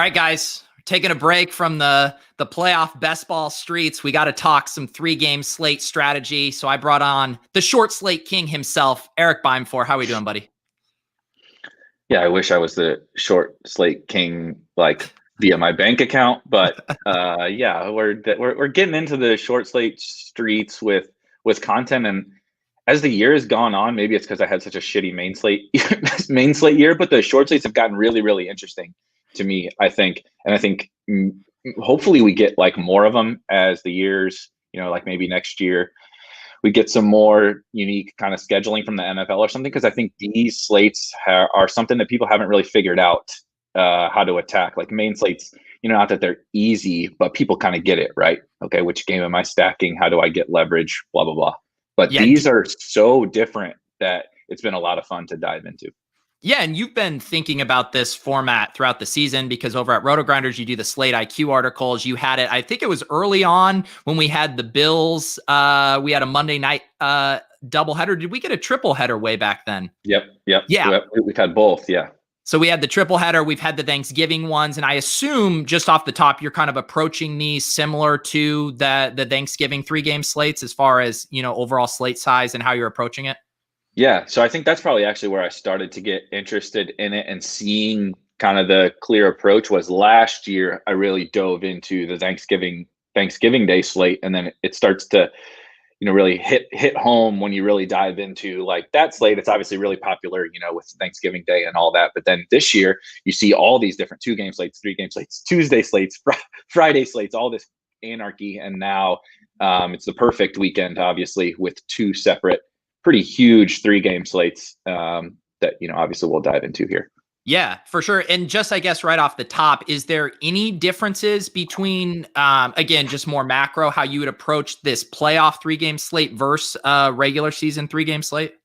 right, guys, taking a break from the playoff best ball streets. We got to talk some 3-game slate strategy. So I brought on the short slate king himself, Erik Beimfohr. How are we doing, buddy? Yeah, I wish I was the short slate king, like via my bank account. But yeah, we're getting into the short slate streets with content, and as the year has gone on, maybe it's because I had such a shitty main slate year, but the short slates have gotten really, really interesting to me, I think. And I think hopefully we get like more of them as the years, like maybe next year we get some more unique kind of scheduling from the NFL or something, because I think these slates are something that people haven't really figured out how to attack. Like main slates, not that they're easy, but people kind of get it, right? Okay, which game am I stacking? How do I get leverage? Blah, blah, blah. But yeah, these are so different that it's been a lot of fun to dive into. Yeah, and you've been thinking about this format throughout the season, because over at Rotogrinders, you do the Slate IQ articles. You had it, I think it was early on when we had the Bills. We had a Monday night doubleheader. Did we get a triple header way back then? Yep. Yeah. We've had both, yeah. So we had the triple header. We've had the Thanksgiving ones. And I assume just off the top, you're kind of approaching these similar to the Thanksgiving 3-game slates as far as, overall slate size and how you're approaching it. Yeah, so I think that's probably actually where I started to get interested in it and seeing kind of the clear approach was last year. I really dove into the Thanksgiving Day slate, and then it starts to, really hit home when you really dive into like that slate. It's obviously really popular, with Thanksgiving Day and all that. But then this year, you see all these different 2-game slates, 3-game slates, Tuesday slates, Friday slates, all this anarchy, and now it's the perfect weekend, obviously, with 2 separate, pretty huge 3-game slates that, obviously we'll dive into here. Yeah, for sure. And just, I guess, right off the top, is there any differences between, again, just more macro, how you would approach this playoff 3-game slate versus regular season 3-game slate?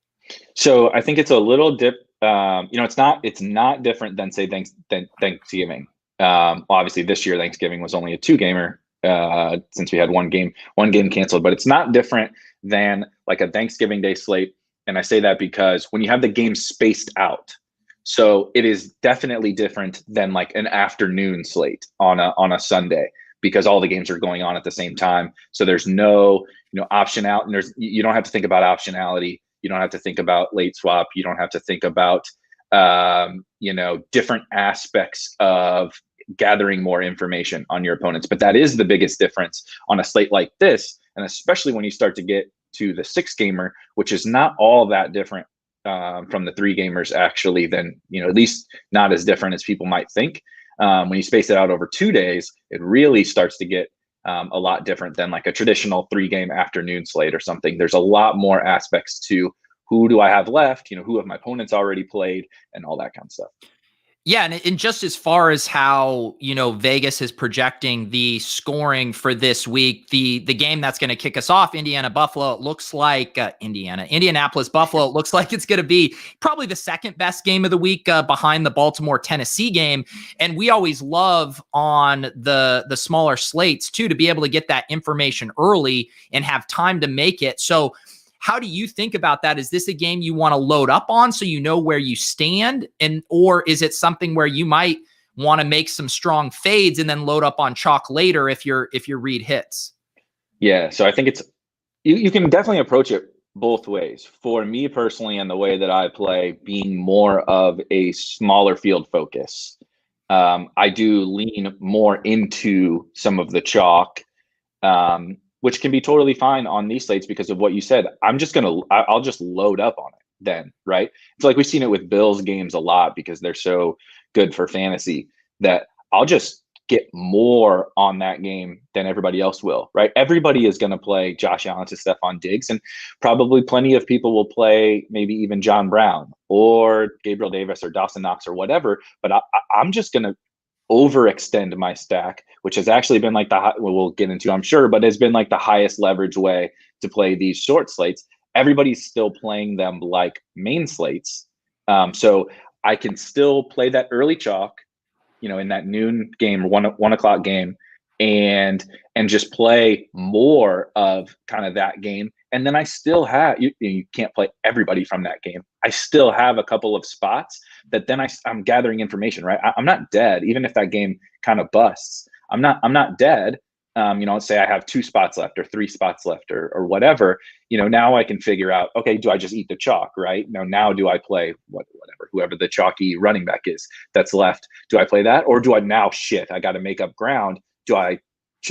So I think it's a little it's not different than, say, Thanksgiving. Obviously this year, Thanksgiving was only a 2-gamer since we had one game canceled, but it's not different than like a Thanksgiving Day slate. And I say that because when you have the games spaced out, so it is definitely different than like an afternoon slate on a Sunday, because all the games are going on at the same time. So there's no, option out, and you don't have to think about optionality. You don't have to think about late swap. You don't have to think about, different aspects of gathering more information on your opponents. But that is the biggest difference on a slate like this. And especially when you start to get to the 6-gamer, which is not all that different from the 3-gamers, actually, then, at least not as different as people might think. When you space it out over 2 days, it really starts to get a lot different than like a traditional 3-game afternoon slate or something. There's a lot more aspects to who do I have left, who have my opponents already played, and all that kind of stuff. Yeah, and just as far as how, Vegas is projecting the scoring for this week, the game that's going to kick us off, Indianapolis, it looks like Buffalo, it looks like it's going to be probably the second best game of the week behind the Baltimore-Tennessee game. And we always love on the smaller slates, too, to be able to get that information early and have time to make it. So how do you think about that? Is this a game you want to load up on so you know where you stand? Or is it something where you might want to make some strong fades and then load up on chalk later if your read hits? Yeah, so I think it's you can definitely approach it both ways. For me personally, and the way that I play, being more of a smaller field focus, I do lean more into some of the chalk, which can be totally fine on these slates because of what you said. I'll just load up on it then, right? It's like we've seen it with Bills games a lot because they're so good for fantasy that I'll just get more on that game than everybody else will, right? Everybody is going to play Josh Allen to Stephon Diggs, and probably plenty of people will play maybe even John Brown or Gabriel Davis or Dawson Knox or whatever, but I'm just going to overextend my stack, which has actually been like we'll get into, I'm sure, but has been like the highest leverage way to play these short slates. Everybody's still playing them like main slates. So I can still play that early chalk, in that noon game or 1 o'clock game, and just play more of kind of that game. And then I still have, you can't play everybody from that game. I still have a couple of spots that then I'm gathering information, right? I'm not dead. Even if that game kind of busts, I'm not dead. Let's say I have 2 spots left or 3 spots left or whatever, now I can figure out, okay, do I just eat the chalk, right? Now do I play whatever, whoever the chalky running back is that's left? Do I play that? Or do I I got to make up ground.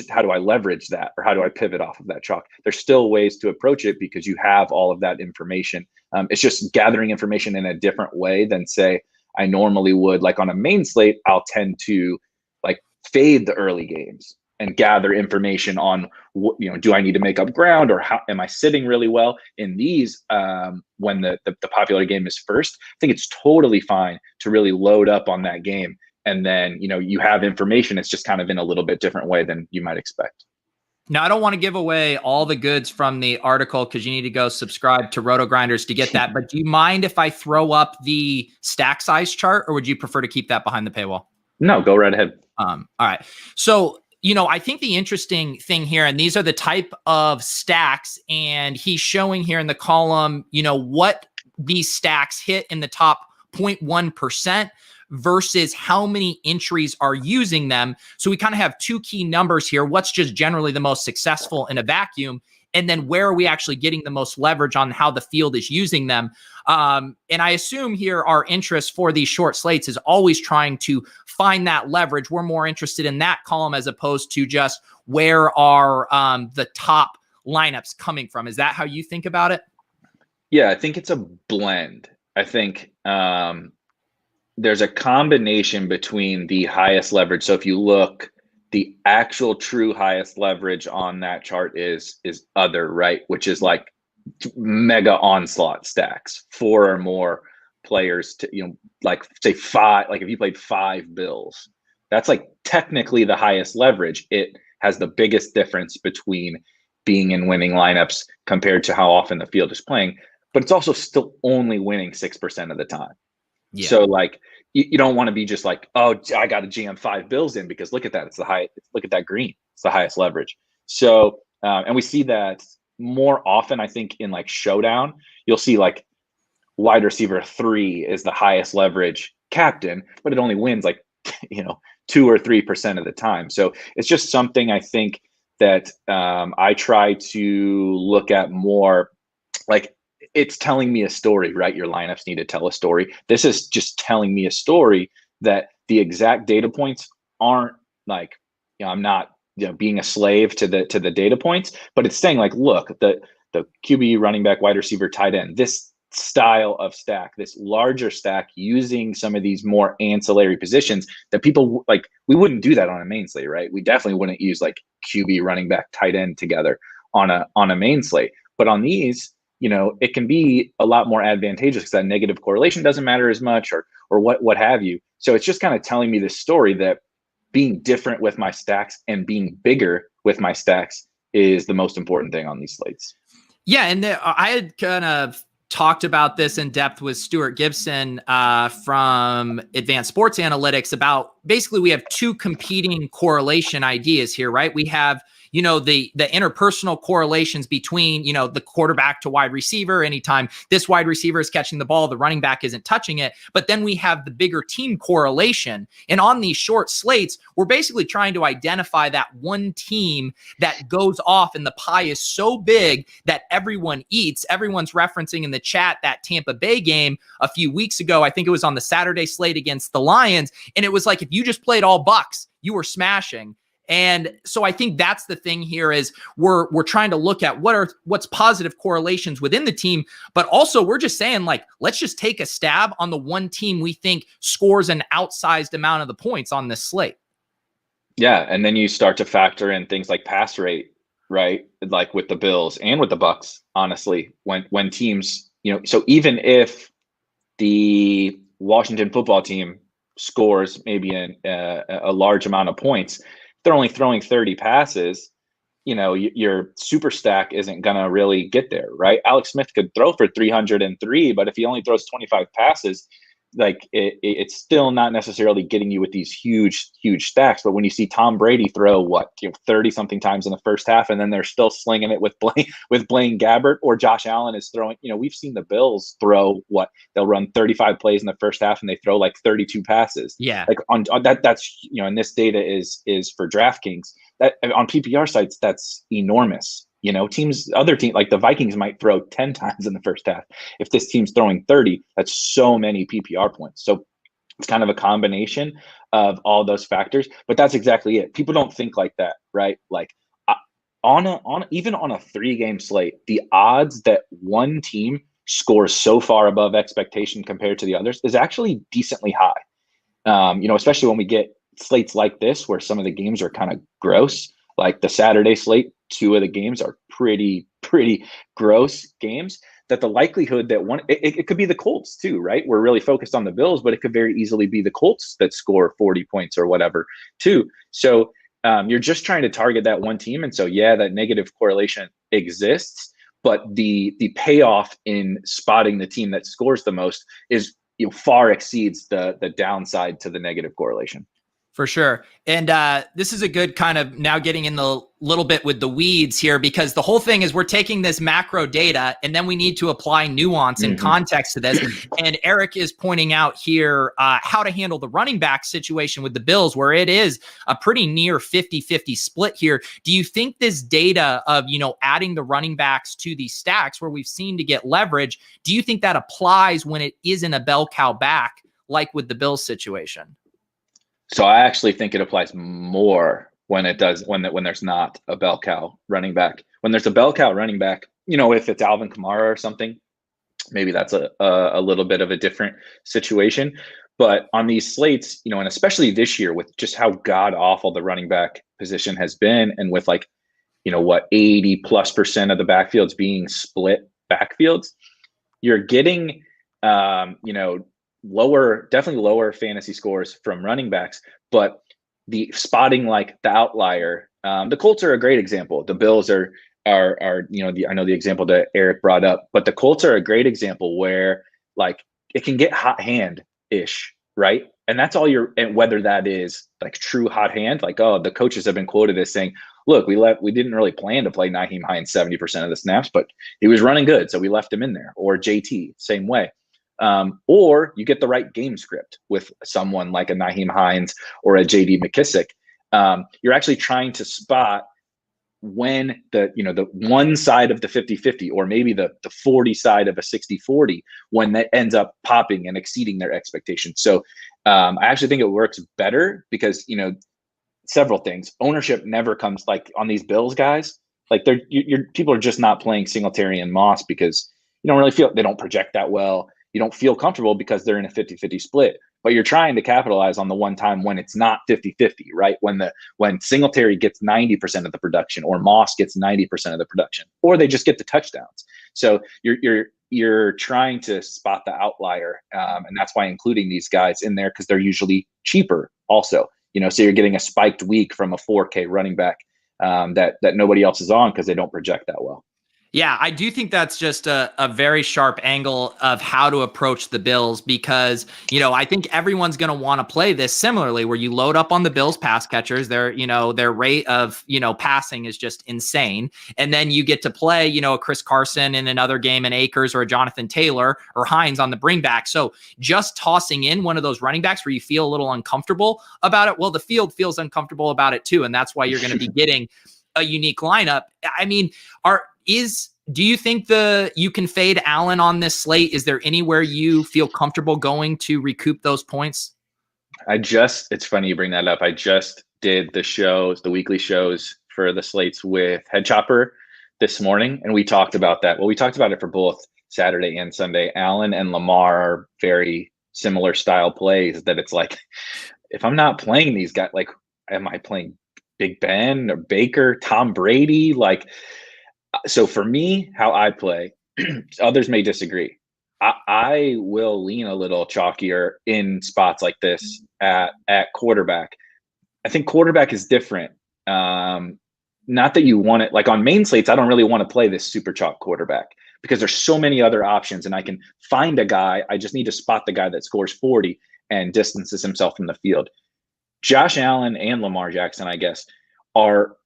How do I leverage that, or how do I pivot off of that chalk? There's still ways to approach it because you have all of that information. It's just gathering information in a different way than, say, I normally would. Like on a main slate, I'll tend to like fade the early games and gather information on do I need to make up ground, or how am I sitting really well in these when the popular game is first. I think it's totally fine to really load up on that game. And then, you have information. It's just kind of in a little bit different way than you might expect. Now, I don't want to give away all the goods from the article because you need to go subscribe to Rotogrinders to get that. But do you mind if I throw up the stack size chart, or would you prefer to keep that behind the paywall? No, go right ahead. All right. So, I think the interesting thing here, and these are the type of stacks, and he's showing here in the column, what these stacks hit in the top 0.1%. versus how many entries are using them. So we kind of have 2 key numbers here. What's just generally the most successful in a vacuum? And then where are we actually getting the most leverage on how the field is using them? And I assume here our interest for these short slates is always trying to find that leverage. We're more interested in that column as opposed to just where are the top lineups coming from. Is that how you think about it? Yeah, I think it's a blend. I think there's a combination between the highest leverage. So if you look, the actual true highest leverage on that chart is other, right? Which is like mega onslaught stacks, 4 or more players to, like say 5, like if you played 5 Bills, that's like technically the highest leverage. It has the biggest difference between being in winning lineups compared to how often the field is playing, but it's also still only winning 6% of the time. Yeah. So like you don't want to be just like, oh, I got to jam 5 Bills in because look at that. It's the high. Look at that green. It's the highest leverage. So and we see that more often, I think, in like showdown, you'll see like wide receiver 3 is the highest leverage captain, but it only wins like 2 or 3% of the time. So it's just something I think that I try to look at more. Like, it's telling me a story, right? Your lineups need to tell a story. This is just telling me a story that the exact data points aren't like, I'm not being a slave to the data points, but it's saying like, look, the QB, running back, wide receiver, tight end, this style of stack, this larger stack using some of these more ancillary positions that people like, we wouldn't do that on a main slate, right? We definitely wouldn't use like QB, running back, tight end together on a main slate. But on these, it can be a lot more advantageous because that negative correlation doesn't matter as much or what have you. So it's just kind of telling me this story that being different with my stacks and being bigger with my stacks is the most important thing on these slates. Yeah, and I had kind of talked about this in depth with Stuart Gibson from Advanced Sports Analytics about basically we have 2 competing correlation ideas here, right? We have the interpersonal correlations between, the quarterback to wide receiver. Anytime this wide receiver is catching the ball, the running back isn't touching it. But then we have the bigger team correlation. And on these short slates, we're basically trying to identify that one team that goes off and the pie is so big that everyone eats. Everyone's referencing in the chat that Tampa Bay game a few weeks ago. I think it was on the Saturday slate against the Lions. And it was like, if you just played all Bucks, you were smashing. And so I think that's the thing here is we're trying to look at what's positive correlations within the team, but also we're just saying like, let's just take a stab on the one team we think scores an outsized amount of the points on this slate. Yeah. And then you start to factor in things like pass rate, right? Like with the Bills and with the Bucks, honestly, when teams, so even if the Washington football team scores maybe a large amount of points, they're only throwing 30 passes, your super stack isn't going to really get there, right? Alex Smith could throw for 303, but if he only throws 25 passes, it's still not necessarily getting you with these huge stacks. But when you see Tom Brady throw 30 something times in the first half, and then they're still slinging it with Blaine Gabbert, or Josh Allen is throwing, we've seen the Bills throw they'll run 35 plays in the first half and they throw like 32 passes. Yeah. Like on that's, and this data is for DraftKings, that on PPR sites, that's enormous. Other teams like the Vikings might throw 10 times in the first half. If this team's throwing 30, that's so many PPR points. So it's kind of a combination of all those factors, but that's exactly it. People don't think like that, right? Like even on a 3-game slate, the odds that one team scores so far above expectation compared to the others is actually decently high. Especially when we get slates like this, where some of the games are kind of gross, like the Saturday slate, 2 of the games are pretty gross games, that the likelihood that it could be the Colts too, right? We're really focused on the Bills, but it could very easily be the Colts that score 40 points or whatever too. So you're just trying to target that one team. And so, yeah, that negative correlation exists, but the payoff in spotting the team that scores the most is far exceeds the downside to the negative correlation. For sure. And this is a good kind of now getting in the little bit with the weeds here, because the whole thing is we're taking this macro data and then we need to apply nuance and context to this. And Erik is pointing out here how to handle the running back situation with the Bills, where it is a pretty near 50-50 split here. Do you think this data of, adding the running backs to these stacks where we've seen to get leverage, do you think that applies when it isn't a bell cow back, like with the Bills situation? So I actually think it applies more when there's not a bell cow running back. When there's a bell cow running back, if it's Alvin Kamara or something, maybe that's a little bit of a different situation. But on these slates, and especially this year with just how god awful the running back position has been, and with 80+% of the backfields being split backfields, you're getting definitely lower fantasy scores from running backs, but the spotting like the outlier, the Colts are a great example. The Bills are I know the example that Erik brought up, but the Colts are a great example where it can get hot hand ish, right? And that's all and whether that is true hot hand, the coaches have been quoted as saying, look, we didn't really plan to play Nyheim Hines 70% of the snaps, but he was running good, so we left him in there. Or JT, same way. Or you get the right game script with someone like a Nyheim Hines or a JD McKissick. You're actually trying to spot when the one side of the 50-50, or maybe the 40 side of a 60-40, when that ends up popping and exceeding their expectations. So I actually think it works better because, several things. Ownership never comes on these Bills guys. People are just not playing Singletary and Moss because you don't really feel, they don't project that well. You don't feel comfortable because they're in a 50-50 split, but you're trying to capitalize on the one time when it's not 50-50, right? When Singletary gets 90% of the production, or Moss gets 90% of the production, or they just get the touchdowns. So you're trying to spot the outlier. And that's why including these guys in there, because they're usually cheaper also, so you're getting a spiked week from a 4K running back that nobody else is on because they don't project that well. Yeah, I do think that's just a very sharp angle of how to approach the Bills, because, I think everyone's going to want to play this similarly, where you load up on the Bills pass catchers. Their rate of, passing is just insane. And then you get to play, a Chris Carson in another game, an Akers or a Jonathan Taylor or Hines on the bring back. So just tossing in one of those running backs where you feel a little uncomfortable about it, well, the field feels uncomfortable about it too. And that's why you're going to be getting a unique lineup. I mean, do you think you can fade Allen on this slate? Is there anywhere you feel comfortable going to recoup those points? It's funny you bring that up. I just did the weekly shows for the slates with Head Chopper this morning, and we talked about that. Well, we talked about it for both Saturday and Sunday. Allen and Lamar are very similar style plays, that it's if I'm not playing these guys, am I playing Big Ben or Baker, Tom Brady? So for me, how I play, others may disagree. I will lean a little chalkier in spots like this at quarterback. I think quarterback is different. Not that you want it on main slates. I don't really want to play this super chalk quarterback, because there's so many other options, and I can find a guy. I just need to spot the guy that scores 40 and distances himself from the field. Josh Allen and Lamar Jackson, I guess, are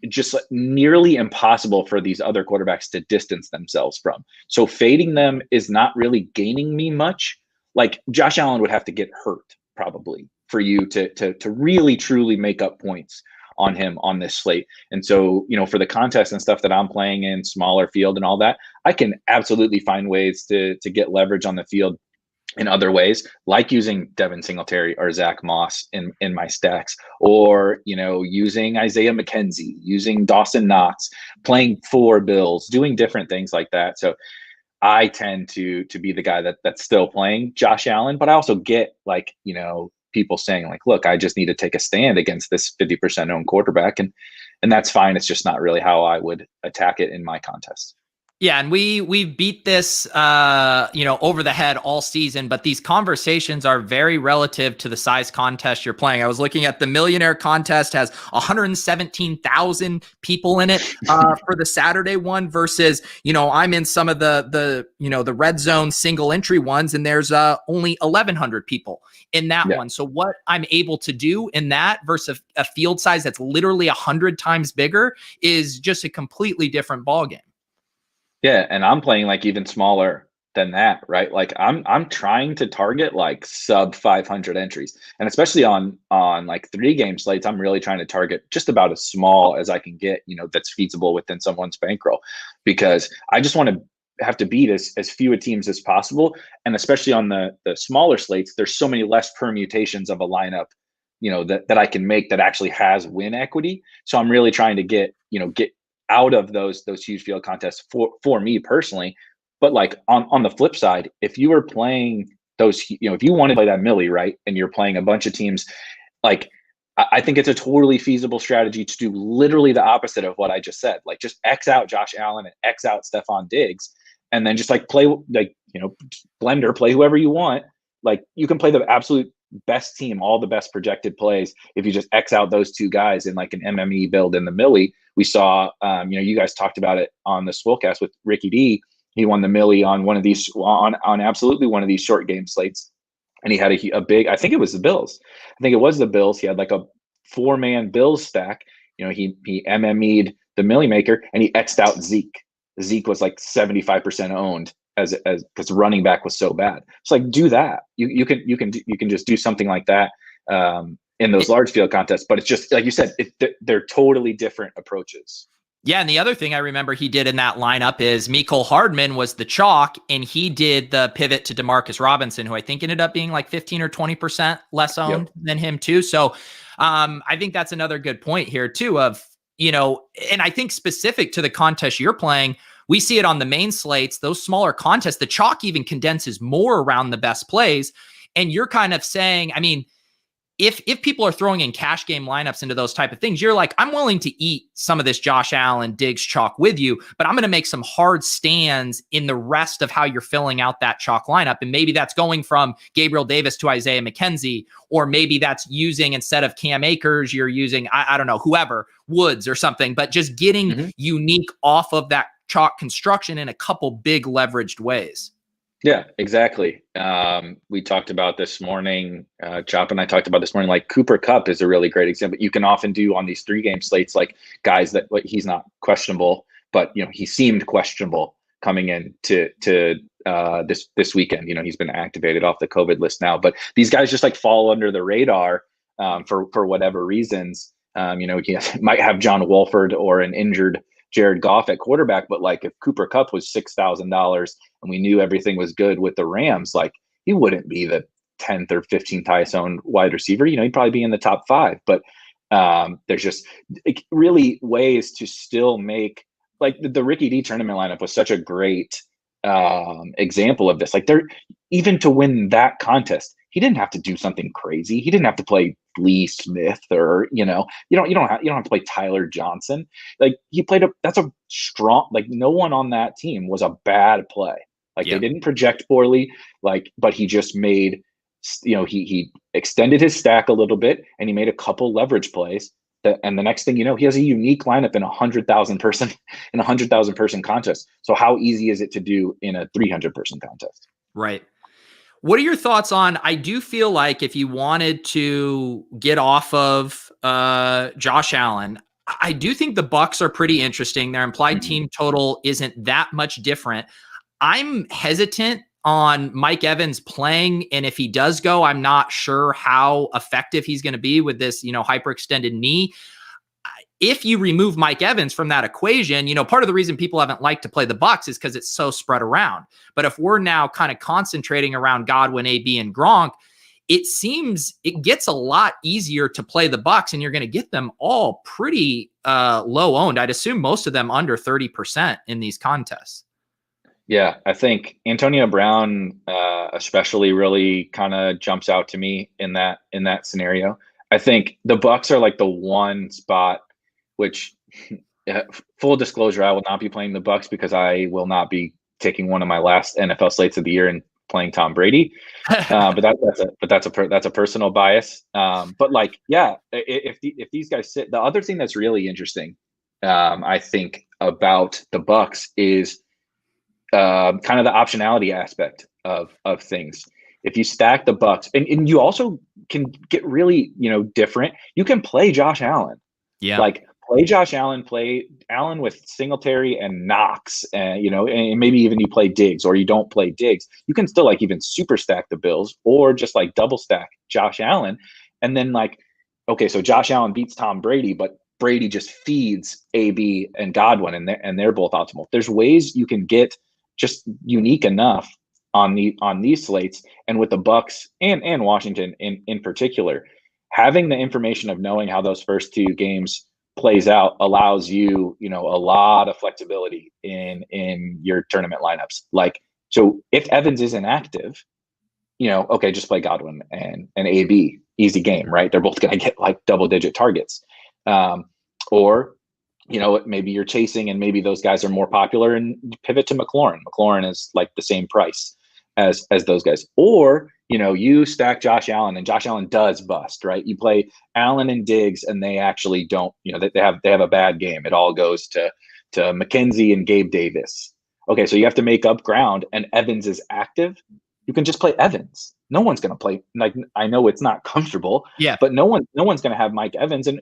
just nearly impossible for these other quarterbacks to distance themselves from. So fading them is not really gaining me much. Like Josh Allen would have to get hurt probably for you to really truly make up points on him on this slate. And so, for the contest and stuff that I'm playing in, smaller field and all that, I can absolutely find ways to get leverage on the field in other ways, like using Devin Singletary or Zach Moss in my stacks, or using Isaiah McKenzie, using Dawson Knox, playing for Bills, doing different things like that. So I tend to be the guy that's still playing Josh Allen, but I also get people saying like, look, I just need to take a stand against this 50% owned quarterback, and that's fine. It's just not really how I would attack it in my contest. Yeah, and we beat this over the head all season, but these conversations are very relative to the size contest you're playing. I was looking at the Millionaire contest, has 117,000 people in it for the Saturday one versus, I'm in some of the red zone single entry ones, and there's only 1,100 people in that one. So what I'm able to do in that versus a field size that's literally 100 times bigger is just a completely different ballgame. Yeah, and I'm playing like even smaller than that, right? Like I'm trying to target like sub 500 entries, and especially on like 3-game slates, I'm really trying to target just about as small as I can get, that's feasible within someone's bankroll, because I just want to have to beat as few teams as possible, and especially on the smaller slates, there's so many less permutations of a lineup, that I can make that actually has win equity. So I'm really trying to get out of those huge field contests for me personally. But like on the flip side, if you were playing those, if you want to play that millie, right, and you're playing a bunch of teams, like I think it's a totally feasible strategy to do literally the opposite of what I just said. Like just X out Josh Allen and X out Stephon Diggs, and then just like play blender, play whoever you want. Like you can play the absolute best team, all the best projected plays, if you just X out those two guys in like an MME build in the millie. We saw, you guys talked about it on the Swolecast with Ricky D. He won the millie on one of these, on absolutely one of these short game slates, and he had a big, I think it was the Bills. I think it was the Bills. He had like a 4-man Bills stack. He MME'd the millie maker, and he X'd out Zeke. Zeke was like 75% owned as because running back was so bad. It's like, do that. You can just do something like that in those large field contests. But it's just like you said, they're totally different approaches. Yeah, and the other thing I remember he did in that lineup is Mecole Hardman was the chalk, and he did the pivot to Demarcus Robinson, who I think ended up being like 15 or 20% less owned than him too. So I think that's another good point here too of, and I think specific to the contest you're playing, we see it on the main slates, those smaller contests, the chalk even condenses more around the best plays. And you're kind of saying, I mean, if people are throwing in cash game lineups into those type of things, you're like, I'm willing to eat some of this Josh Allen, Diggs chalk with you, but I'm going to make some hard stands in the rest of how you're filling out that chalk lineup. And maybe that's going from Gabriel Davis to Isaiah McKenzie, or maybe that's using, instead of Cam Akers, you're using, I don't know, whoever, Woods or something, but just getting unique off of that chalk construction in a couple big leveraged ways. Yeah, exactly. We talked about this morning, Chop and I talked about this morning, like Cooper Kupp is a really great example. You can often do on these 3-game slates, like guys that he's not questionable, but he seemed questionable coming in to this weekend. He's been activated off the COVID list now, but these guys just like fall under the radar for whatever reasons. He might have John Wolford or an injured Jared Goff at quarterback, but like if Cooper Kupp was $6,000 and we knew everything was good with the Rams, like he wouldn't be the 10th or 15th highest owned wide receiver. He'd probably be in the top 5, but there's just really ways to still make, like the Ricky D tournament lineup was such a great example of this. Like even to win that contest, he didn't have to do something crazy. He didn't have to play Lee Smith or you don't have to play Tyler Johnson. Like he played that's a strong, like no one on that team was a bad play. Like they didn't project poorly, but he just made, he extended his stack a little bit and he made a couple leverage plays And the next thing you know, he has a unique lineup in 100,000 person contest. So how easy is it to do in a 300 person contest? Right. What are your thoughts on, I do feel like if you wanted to get off of Josh Allen, I do think the Bucs are pretty interesting. Their implied team total isn't that much different. I'm hesitant on Mike Evans playing, and if he does go, I'm not sure how effective he's going to be with this, hyperextended knee. If you remove Mike Evans from that equation, part of the reason people haven't liked to play the Bucs is because it's so spread around. But if we're now kind of concentrating around Godwin, AB, and Gronk, it seems it gets a lot easier to play the Bucs, and you're going to get them all pretty low owned. I'd assume most of them under 30% in these contests. Yeah, I think Antonio Brown especially really kind of jumps out to me in that scenario. I think the Bucs are like the one spot, which full disclosure, I will not be playing the Bucs because I will not be taking one of my last NFL slates of the year and playing Tom Brady. But that's a personal bias. But like, yeah, if these guys sit, the other thing that's really interesting, I think about the Bucs is kind of the optionality aspect of things. If you stack the Bucs, and you also can get really, different. You can play Josh Allen. Yeah. Like play Josh Allen, play Allen with Singletary and Knox, and and maybe even you play Diggs, or you don't play Diggs. You can still like even super stack the Bills, or just like double stack Josh Allen, and then like, okay, so Josh Allen beats Tom Brady, but Brady just feeds AB and Godwin, and they're both optimal. There's ways you can get just unique enough on these slates, and with the Bucs and Washington in particular, having the information of knowing how those first two games plays out allows you, a lot of flexibility in your tournament lineups. Like, so if Evans isn't active, okay, just play Godwin and AB, easy game, right? They're both going to get like double-digit targets. Or, maybe you're chasing and maybe those guys are more popular and pivot to McLaurin. McLaurin is like the same price as those guys. Or, you stack Josh Allen and Josh Allen does bust, right? You play Allen and Diggs and they actually don't, they have a bad game. It all goes to McKenzie and Gabe Davis. Okay, so you have to make up ground and Evans is active. You can just play Evans. No one's going to play, like, I know it's not comfortable, but no one's going to have Mike Evans. And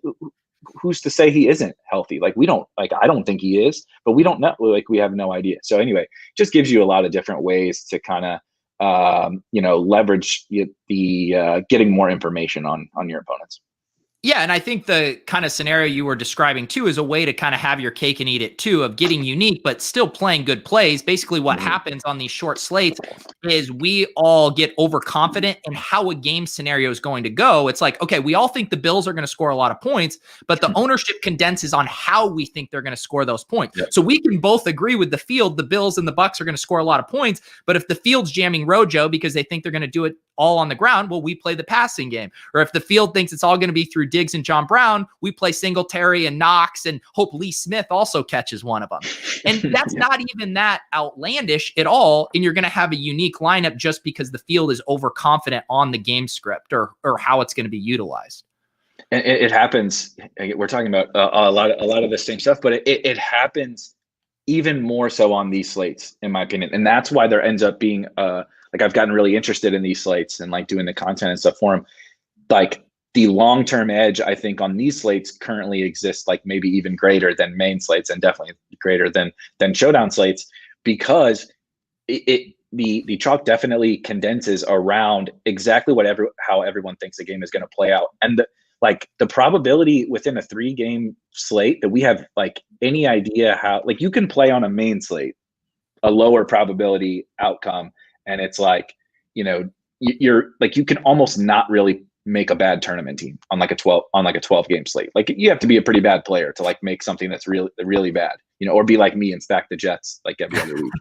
who's to say he isn't healthy? Like, I don't think he is, but we don't know. Like, we have no idea. So anyway, just gives you a lot of different ways to kind of, leverage the getting more information on your opponents. Yeah, and I think the kind of scenario you were describing too is a way to kind of have your cake and eat it too, of getting unique but still playing good plays. Basically what happens on these short slates is we all get overconfident in how a game scenario is going to go. It's like, okay, we all think the Bills are going to score a lot of points, but the ownership condenses on how we think they're going to score those points. So we can both agree with the field, the Bills and the Bucs are going to score a lot of points, but if the field's jamming Rojo because they think they're going to do it all on the ground, well, we play the passing game. Or if the field thinks it's all going to be through Diggs and John Brown, we play Singletary and Knox and hope Lee Smith also catches one of them. And that's not even that outlandish at all. And you're going to have a unique lineup just because the field is overconfident on the game script or how it's going to be utilized. And it happens. We're talking about a lot of the same stuff, but it happens even more so on these slates, in my opinion. And that's why there ends up being like, I've gotten really interested in these slates and like doing the content and stuff for them. Like, the long-term edge, I think, on these slates currently exists, like maybe even greater than main slates and definitely greater than showdown slates, because the chalk definitely condenses around exactly how everyone thinks the game is going to play out. And the probability within a 3-game slate that we have like any idea how, like, you can play on a main slate a lower probability outcome, and it's like, you're like, you can almost not really make a bad tournament team on like a 12 game slate. Like, you have to be a pretty bad player to like make something that's really, really bad, or be like me and stack the Jets like every other week.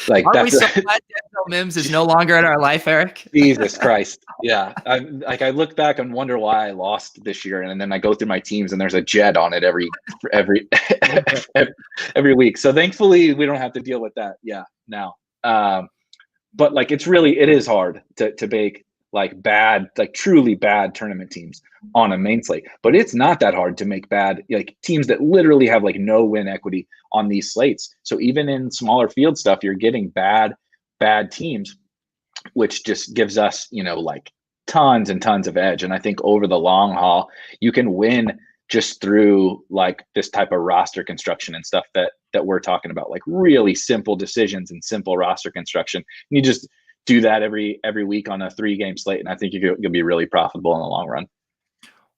Like, aren't we so glad Denzel Mims is no longer in our life, Erik? Jesus Christ. Yeah. I look back and wonder why I lost this year. And then I go through my teams and there's a Jet on it every week. So thankfully we don't have to deal with that. Yeah. Now, but like, it is hard to bake like truly bad tournament teams on a main slate. But it's not that hard to make bad, like teams that literally have like no win equity on these slates. So even in smaller field stuff, you're getting bad teams, which just gives us, like tons and tons of edge. And I think over the long haul, you can win just through like this type of roster construction and stuff that we're talking about, like really simple decisions and simple roster construction. And you just do that every week on a 3-game slate, and I think you'll be really profitable in the long run.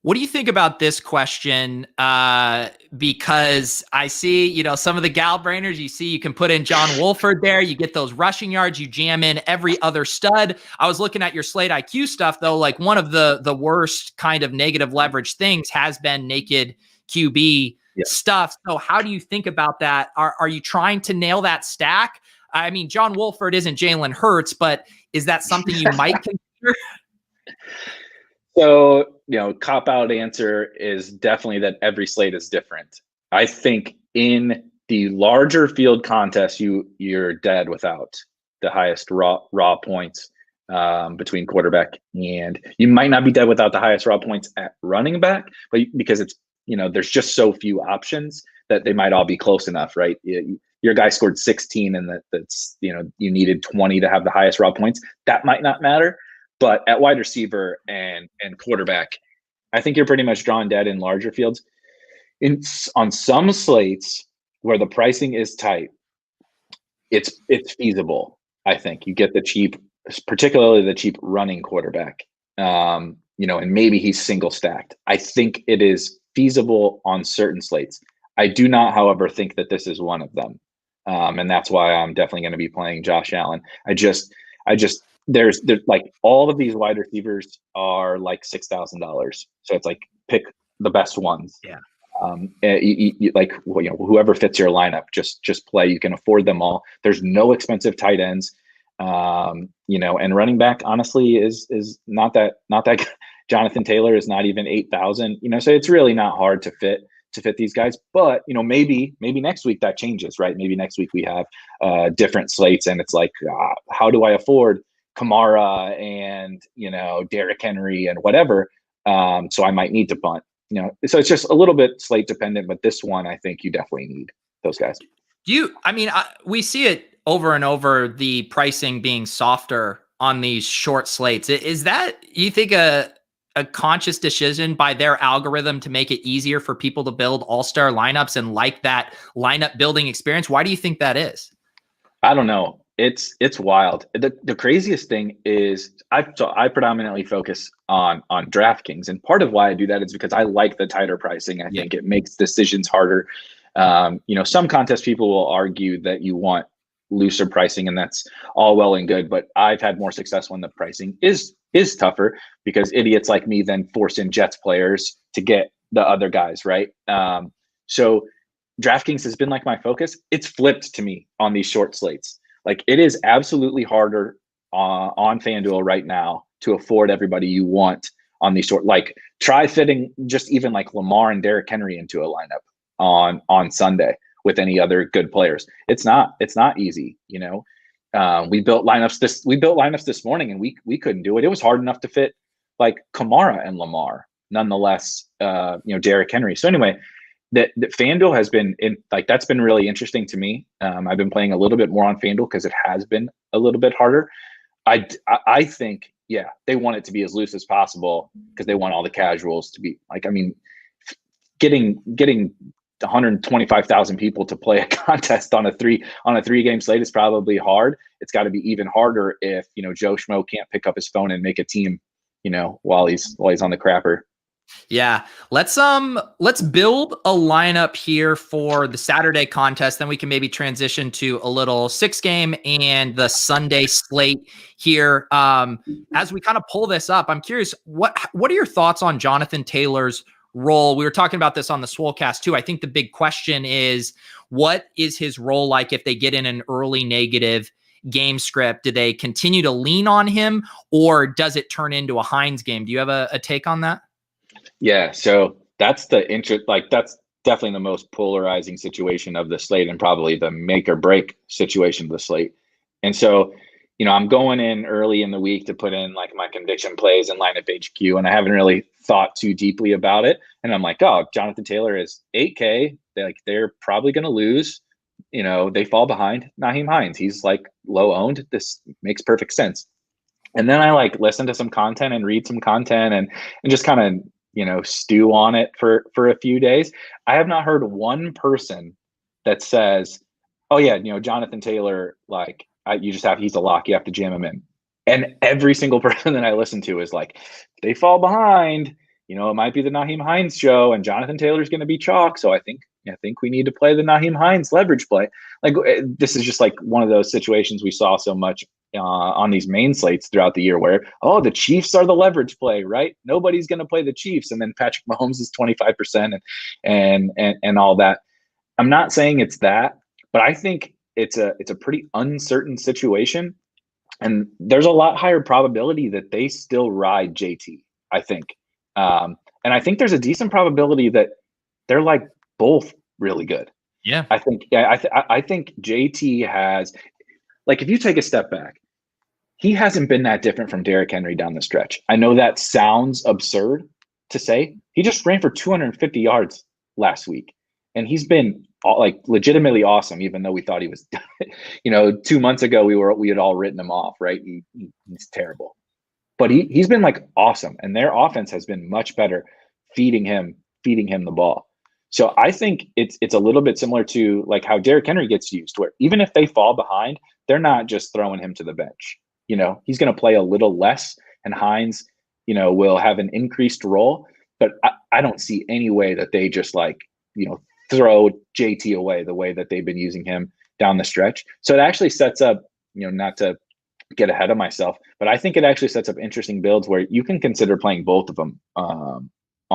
What do you think about this question? Because I see, some of the gal brainers, you can put in John Wolford there. You get those rushing yards. You jam in every other stud. I was looking at your Slate IQ stuff, though. Like one of the worst kind of negative leverage things has been naked QB stuff. So how do you think about that? Are you trying to nail that stack? I mean, John Wolford isn't Jalen Hurts, but is that something you might consider? So, cop-out answer is definitely that every slate is different. I think in the larger field contests, you're dead without the highest raw points between quarterback, and you might not be dead without the highest raw points at running back, but because it's, there's just so few options that they might all be close enough, right? Your guy scored 16 and that's, you needed 20 to have the highest raw points. That might not matter. But at wide receiver and quarterback, I think you're pretty much drawn dead in larger fields. On some slates where the pricing is tight, it's feasible. I think you get the cheap, particularly the cheap running quarterback, and maybe he's single stacked. I think it is feasible on certain slates. I do not, however, think that this is one of them, and that's why I'm definitely going to be playing Josh Allen. There's like all of these wide receivers are like $6,000, so it's like pick the best ones. Yeah. Whoever fits your lineup, just play. You can afford them all. There's no expensive tight ends, and running back honestly is not that. Jonathan Taylor is not even 8,000. So it's really not hard to fit these guys. But maybe next week that changes, right? Maybe next week we have different slates, and it's like, how do I afford Kamara and Derrick Henry and whatever, so I might need to punt. So it's just a little bit slate dependent, but this one I think you definitely need those guys. We see it over and over, the pricing being softer on these short slates. Is that, you think, a conscious decision by their algorithm to make it easier for people to build all-star lineups and like that lineup building experience? Why do you think that is? I don't know. It's wild. The craziest thing is I predominantly focus on DraftKings, and part of why I do that is because I like the tighter pricing. I think it makes decisions harder. Some contest people will argue that you want looser pricing, and that's all well and good, but I've had more success when the pricing is tougher, because idiots like me then force in Jets players to get the other guys, right? So DraftKings has been like my focus. It's flipped to me on these short slates. Like, it is absolutely harder on FanDuel right now to afford everybody you want on these short. Like, try fitting just even like Lamar and Derrick Henry into a lineup on Sunday with any other good players. It's not easy. We built lineups this morning, and we couldn't do it. It was hard enough to fit like Kamara and Lamar, nonetheless. Derrick Henry. So anyway, that FanDuel has been that's been really interesting to me. I've been playing a little bit more on FanDuel because it has been a little bit harder. I think, they want it to be as loose as possible because they want all the casuals to be like, getting 125,000 people to play a contest on a 3-game slate is probably hard. It's got to be even harder if Joe Schmo can't pick up his phone and make a team while he's on the crapper. Yeah, let's build a lineup here for the Saturday contest. Then we can maybe transition to a little 6-game and the Sunday slate here. As we kind of pull this up, I'm curious, what are your thoughts on Jonathan Taylor's role? We were talking about this on the Swolecast too. I think the big question is, what is his role like if they get in an early negative game script? Do they continue to lean on him, or does it turn into a Hines game? Do you have a take on that? Yeah, so that's the interest. Like, that's definitely the most polarizing situation of the slate, and probably the make or break situation of the slate. And so I'm going in early in the week to put in like my conviction plays and lineup HQ, and I haven't really thought too deeply about it. And I'm like, oh, Jonathan Taylor is 8K. They're probably going to lose. They fall behind Nyheim Hines. He's like low owned. This makes perfect sense. And then I like listen to some content and read some content and just kind of, stew on it for a few days. I have not heard one person that says, oh yeah, Jonathan Taylor, like he's a lock. You have to jam him in. And every single person that I listen to is like, they fall behind, it might be the Nyheim Hines show and Jonathan Taylor's going to be chalk. So I think we need to play the Nyheim Hines leverage play. Like this is just like one of those situations we saw so much on these main slates throughout the year where, the Chiefs are the leverage play, right? Nobody's going to play the Chiefs. And then Patrick Mahomes is 25% and all that. I'm not saying it's that, but I think it's a pretty uncertain situation. And there's a lot higher probability that they still ride JT, I think. And I think there's a decent probability that they're like both really good. Yeah. I think JT has, like, if you take a step back, he hasn't been that different from Derrick Henry down the stretch. I know that sounds absurd to say. He just ran for 250 yards last week. And he's been like legitimately awesome, even though we thought he was, 2 months ago, we had all written him off, right? He's terrible. But he's been like awesome. And their offense has been much better feeding him the ball. So I think it's a little bit similar to like how Derrick Henry gets used, where even if they fall behind, they're not just throwing him to the bench. He's going to play a little less, and Hines, will have an increased role. But I don't see any way that they just like, throw JT away the way that they've been using him down the stretch. So it actually sets up, not to get ahead of myself, but I think it actually sets up interesting builds where you can consider playing both of them on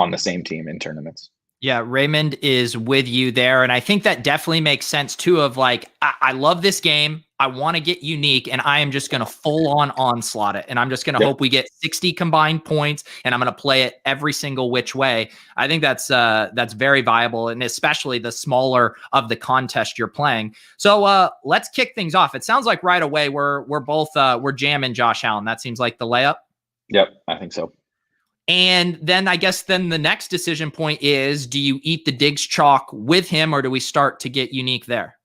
the same team in tournaments. Yeah, Raymond is with you there. And I think that definitely makes sense too, of like, I love this game. I want to get unique, and I am just going to full on onslaught it. And I'm just going to hope we get 60 combined points, and I'm going to play it every single which way. I think that's very viable, and especially the smaller of the contest you're playing. So let's kick things off. It sounds like right away we're both we're jamming Josh Allen. That seems like the layup. Yep, I think so. And then I guess the next decision point is, do you eat the Diggs chalk with him, or do we start to get unique there?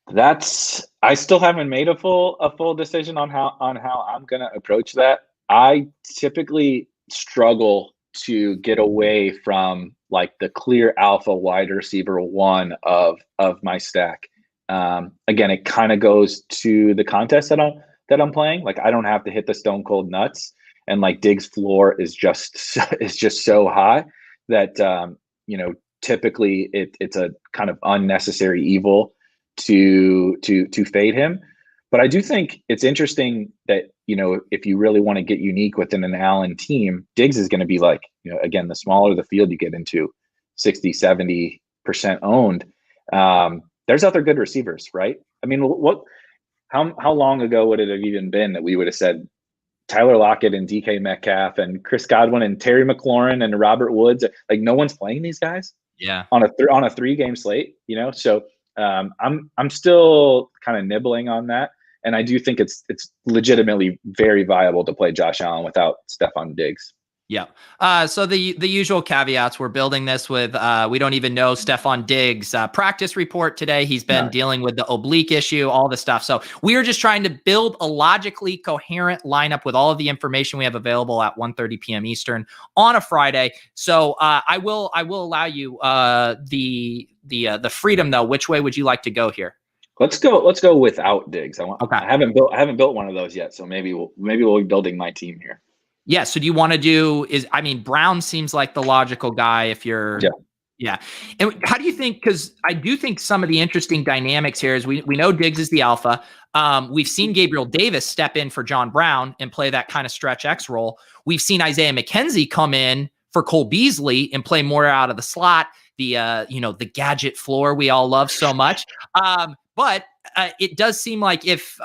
I still haven't made a full decision on how I'm going to approach that. I typically struggle to get away from like the clear alpha wide receiver one of my stack. Again, it kind of goes to the contest that I'm playing. Like, I don't have to hit the stone cold nuts. And like Diggs' floor is just so high that typically it's a kind of unnecessary evil to fade him. But I do think it's interesting that if you really want to get unique within an Allen team, Diggs is going to be like, again, the smaller the field you get into, 60-70% owned. There's other good receivers, right? I mean, how long ago would it have even been that we would have said Tyler Lockett and DK Metcalf and Chris Godwin and Terry McLaurin and Robert Woods? Like, no one's playing these guys. Yeah. On a 3-game slate, So I'm still kind of nibbling on that, and I do think it's legitimately very viable to play Josh Allen without Stephon Diggs. Yeah. So the usual caveats, we're building this with, we don't even know Stephon Diggs' practice report today. He's been dealing with the oblique issue, all the stuff. So we are just trying to build a logically coherent lineup with all of the information we have available at 1:30 p.m. Eastern on a Friday. So I will allow you the freedom though. Which way would you like to go here? Let's go without Diggs. Okay. I haven't built one of those yet. So maybe we'll be building my team here. Yeah. So do you want to Brown seems like the logical guy if you're, yeah. And how do you think, because I do think some of the interesting dynamics here is we know Diggs is the alpha. We've seen Gabriel Davis step in for John Brown and play that kind of stretch X role. We've seen Isaiah McKenzie come in for Cole Beasley and play more out of the slot, the gadget floor we all love so much. But it does seem like if,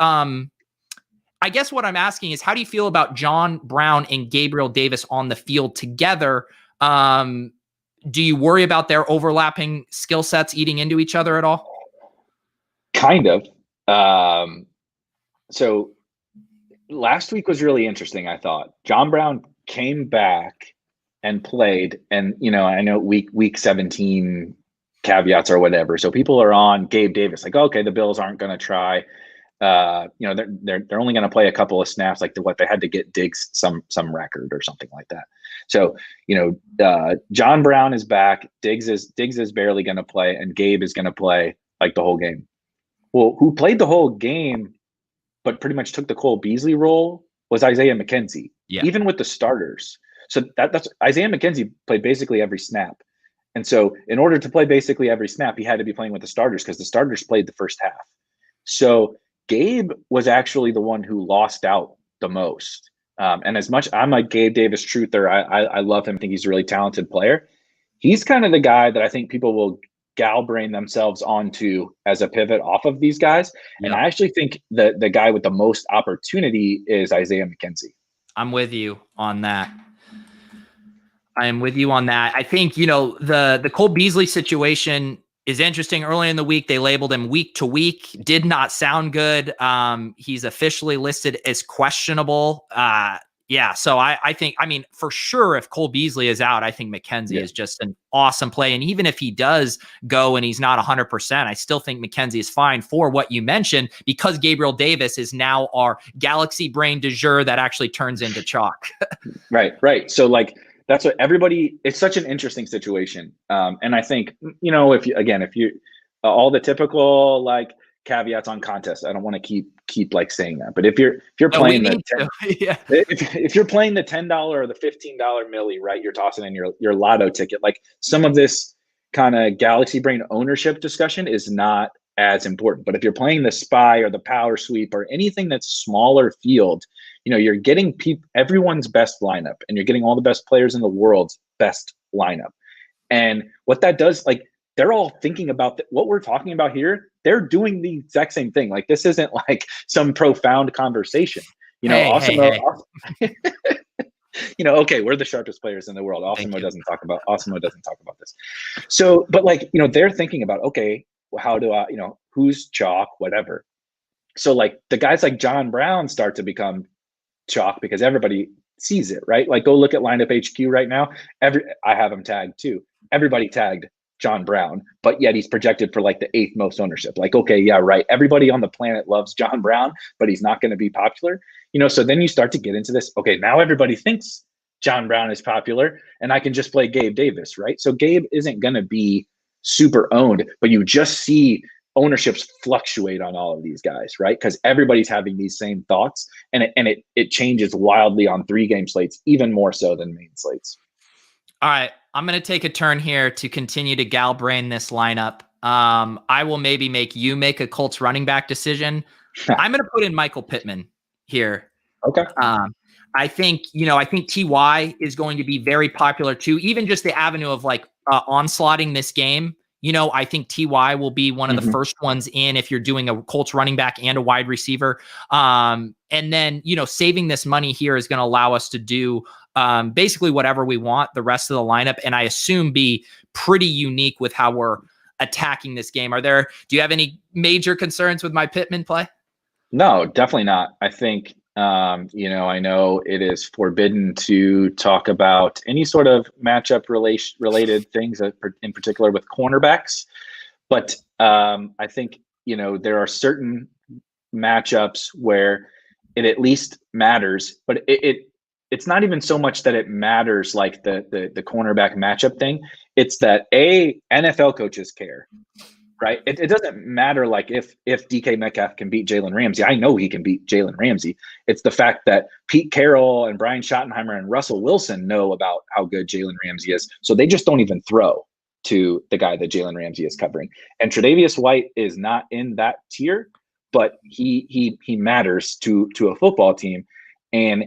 I guess what I'm asking is, how do you feel about John Brown and Gabriel Davis on the field together? Do you worry about their overlapping skill sets eating into each other at all? Kind of. So last week was really interesting, I thought. John Brown came back and played, and I know week 17 caveats or whatever. So people are on Gabe Davis, like, okay, the Bills aren't going to try. They're only going to play a couple of snaps, like what they had to get Diggs some record or something like that. So John Brown is back. Diggs is barely going to play, and Gabe is going to play like the whole game. Well, who played the whole game, but pretty much took the Cole Beasley role was Isaiah McKenzie, even with the starters. So that's Isaiah McKenzie played basically every snap. And so in order to play basically every snap, he had to be playing with the starters because the starters played the first half. So Gabe was actually the one who lost out the most. And as much I'm a Gabe Davis truther, I love him. I think he's a really talented player. He's kind of the guy that I think people will brain themselves onto as a pivot off of these guys. And I actually think the guy with the most opportunity is Isaiah McKenzie. I'm with you on that. I am with you on that. I think, the Cole Beasley situation is interesting. Early in the week, they labeled him week to week. Did not sound good. He's officially listed as questionable. So I think, for sure, if Cole Beasley is out, I think McKenzie is just an awesome play. And even if he does go and he's not 100%, I still think McKenzie is fine for what you mentioned, because Gabriel Davis is now our galaxy brain du jour that actually turns into chalk. Right. So that's what it's such an interesting situation. And I think, if you all the typical caveats on contests, I don't want to keep saying that, but if you're playing if you're playing the $10 or the $15 milli, right, you're tossing in your lotto ticket. Some of this kind of galaxy brain ownership discussion is not as important. But if you're playing the spy or the power sweep or anything that's a smaller field, you're getting everyone's best lineup, and you're getting all the best players in the world's best lineup. And what that does, they're all thinking about what we're talking about here. They're doing the exact same thing. This isn't some profound conversation. Okay, we're the sharpest players in the world. Awesemo doesn't talk about this. So, but they're thinking about, okay, well, how do I, who's chalk, whatever. So the guys like John Brown start to become chalk because everybody sees it, right? Go look at lineup HQ right now. I have him tagged too. Everybody tagged John Brown, but yet he's projected for the 8th most ownership. Okay, yeah, right. Everybody on the planet loves John Brown, but he's not going to be popular. So then you start to get into this. Okay, now everybody thinks John Brown is popular, and I can just play Gabe Davis, right? So Gabe isn't going to be super owned, but you just see ownerships fluctuate on all of these guys, right? Because everybody's having these same thoughts, and it changes wildly on 3-game slates, even more so than main slates. All right, I'm going to take a turn here to continue to gal brain this lineup. I will maybe make you make a Colts running back decision. I'm going to put in Michael Pittman here. Okay. I think TY is going to be very popular too. Even just the avenue of onslaughting this game. I think TY will be one of the first ones in if you're doing a Colts running back and a wide receiver. And then, saving this money here is going to allow us to do basically whatever we want the rest of the lineup. And I assume be pretty unique with how we're attacking this game. Do you have any major concerns with my Pittman play? No, definitely not. I think, I know it is forbidden to talk about any sort of matchup related things, in particular with cornerbacks. But I think, there are certain matchups where it at least matters, but it's not even so much that it matters the cornerback matchup thing. It's that NFL coaches care. Right. It doesn't matter if DK Metcalf can beat Jalen Ramsey. I know he can beat Jalen Ramsey. It's the fact that Pete Carroll and Brian Schottenheimer and Russell Wilson know about how good Jalen Ramsey is. So they just don't even throw to the guy that Jalen Ramsey is covering. And Tre'Davious White is not in that tier, but he matters to a football team. And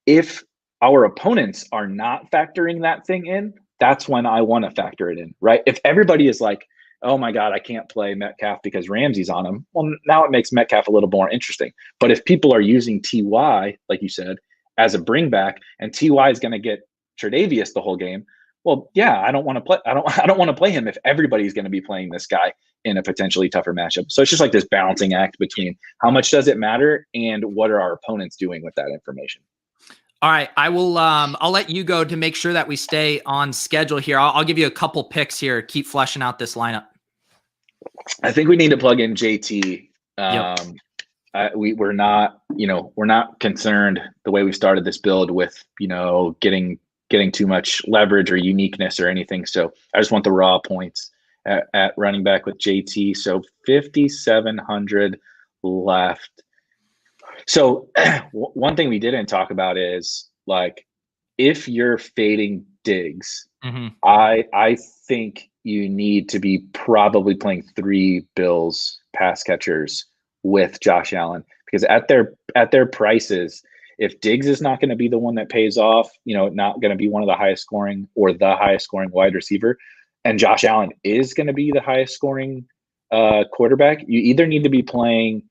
if our opponents are not factoring that thing in, that's when I want to factor it in. Right. If everybody is oh my God, I can't play Metcalf because Ramsey's on him. Well, now it makes Metcalf a little more interesting. But if people are using TY, like you said, as a bring back, and TY is going to get Tre'Davious the whole game, well, yeah, I don't want to play. I don't want to play him if everybody's going to be playing this guy in a potentially tougher matchup. So it's just like this balancing act between how much does it matter and what are our opponents doing with that information. All right, I will. I'll let you go to make sure that we stay on schedule here. I'll give you a couple picks here. Keep fleshing out this lineup. I think we need to plug in JT. Yep. We're not concerned the way we started this build with getting too much leverage or uniqueness or anything. So I just want the raw points at running back with JT. So 5,700 left. So one thing we didn't talk about is like, if you're fading Diggs, I think you need to be probably playing 3 Bills pass catchers with Josh Allen, because at their prices, if Diggs is not going to be the one that pays off, not going to be one of the highest scoring or the highest scoring wide receiver, and Josh Allen is going to be the highest scoring quarterback, you either need to be playing